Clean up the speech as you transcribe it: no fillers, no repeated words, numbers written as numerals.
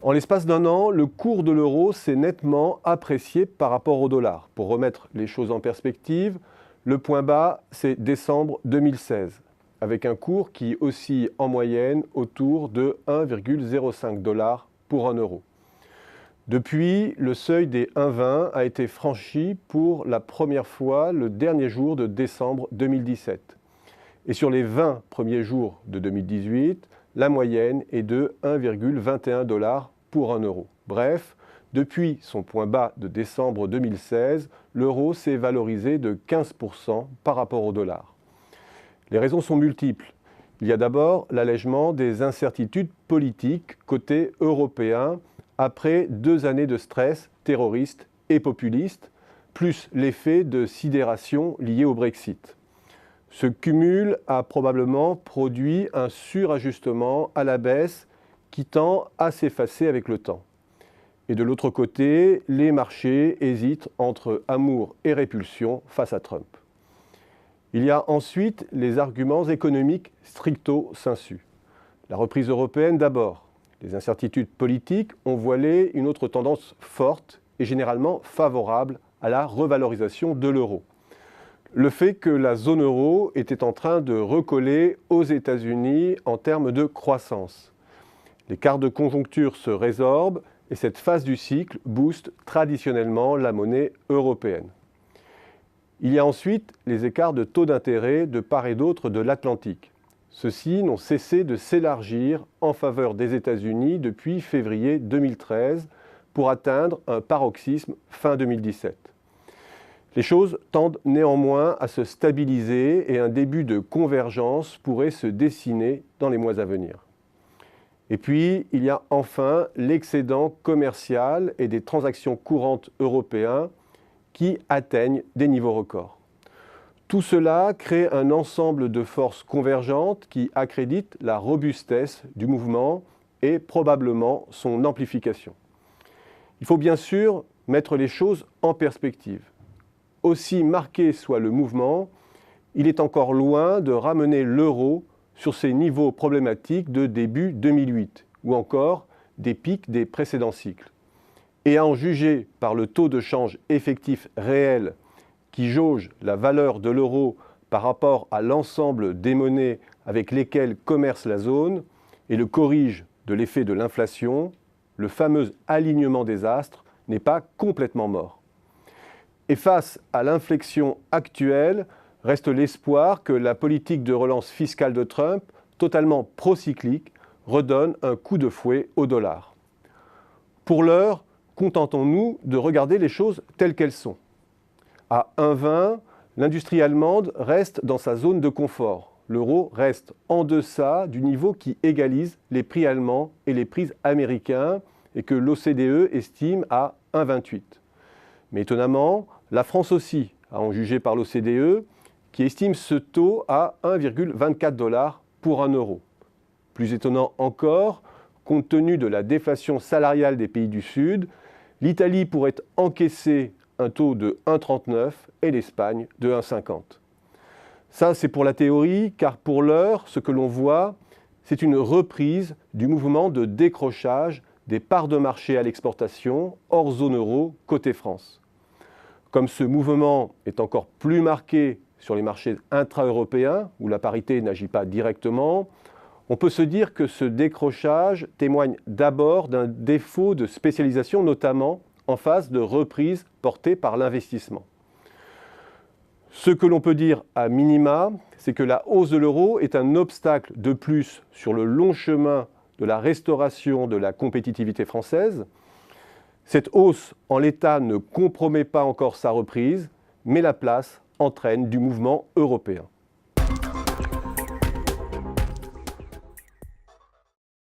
En l'espace d'un an, le cours de l'euro s'est nettement apprécié par rapport au dollar. Pour remettre les choses en perspective, le point bas, c'est décembre 2016, avec un cours qui oscille en moyenne autour de 1,05 $ pour un euro. Depuis, le seuil des 1,20 a été franchi pour la première fois le dernier jour de décembre 2017. Et sur les 20 premiers jours de 2018, la moyenne est de 1,21 $ pour un euro. Bref, depuis son point bas de décembre 2016, l'euro s'est valorisé de 15% par rapport au dollar. Les raisons sont multiples. Il y a d'abord l'allègement des incertitudes politiques côté européen après 2 années de stress terroriste et populiste, plus l'effet de sidération lié au Brexit. Ce cumul a probablement produit un surajustement à la baisse qui tend à s'effacer avec le temps. Et de l'autre côté, les marchés hésitent entre amour et répulsion face à Trump. Il y a ensuite les arguments économiques stricto sensu. La reprise européenne d'abord. Les incertitudes politiques ont voilé une autre tendance forte et généralement favorable à la revalorisation de l'euro. Le fait que la zone euro était en train de recoller aux États-Unis en termes de croissance. L'écart de conjoncture se résorbe et cette phase du cycle booste traditionnellement la monnaie européenne. Il y a ensuite les écarts de taux d'intérêt de part et d'autre de l'Atlantique. Ceux-ci n'ont cessé de s'élargir en faveur des États-Unis depuis février 2013 pour atteindre un paroxysme fin 2017. Les choses tendent néanmoins à se stabiliser et un début de convergence pourrait se dessiner dans les mois à venir. Et puis, il y a enfin l'excédent commercial et des transactions courantes européens qui atteignent des niveaux records. Tout cela crée un ensemble de forces convergentes qui accréditent la robustesse du mouvement et probablement son amplification. Il faut bien sûr mettre les choses en perspective. Aussi marqué soit le mouvement, il est encore loin de ramener l'euro sur ses niveaux problématiques de début 2008 ou encore des pics des précédents cycles. Et à en juger par le taux de change effectif réel qui jauge la valeur de l'euro par rapport à l'ensemble des monnaies avec lesquelles commerce la zone et le corrige de l'effet de l'inflation, le fameux alignement des astres n'est pas complètement mort. Et face à l'inflexion actuelle, reste l'espoir que la politique de relance fiscale de Trump, totalement procyclique, redonne un coup de fouet au dollar. Pour l'heure, contentons-nous de regarder les choses telles qu'elles sont. À 1,20, l'industrie allemande reste dans sa zone de confort. L'euro reste en deçà du niveau qui égalise les prix allemands et les prix américains et que l'OCDE estime à 1,28. Mais étonnamment, la France aussi, à en juger par l'OCDE, qui estime ce taux à 1,24 $ pour un euro. Plus étonnant encore, compte tenu de la déflation salariale des pays du Sud, l'Italie pourrait encaisser un taux de 1,39 et l'Espagne de 1,50. Ça, c'est pour la théorie, car pour l'heure, ce que l'on voit, c'est une reprise du mouvement de décrochage des parts de marché à l'exportation hors zone euro côté France. Comme ce mouvement est encore plus marqué sur les marchés intra-européens, où la parité n'agit pas directement, on peut se dire que ce décrochage témoigne d'abord d'un défaut de spécialisation, notamment en phase de reprise portée par l'investissement. Ce que l'on peut dire à minima, c'est que la hausse de l'euro est un obstacle de plus sur le long chemin de la restauration de la compétitivité française. Cette hausse, en l'état, ne compromet pas encore sa reprise, mais la place entraîne du mouvement européen.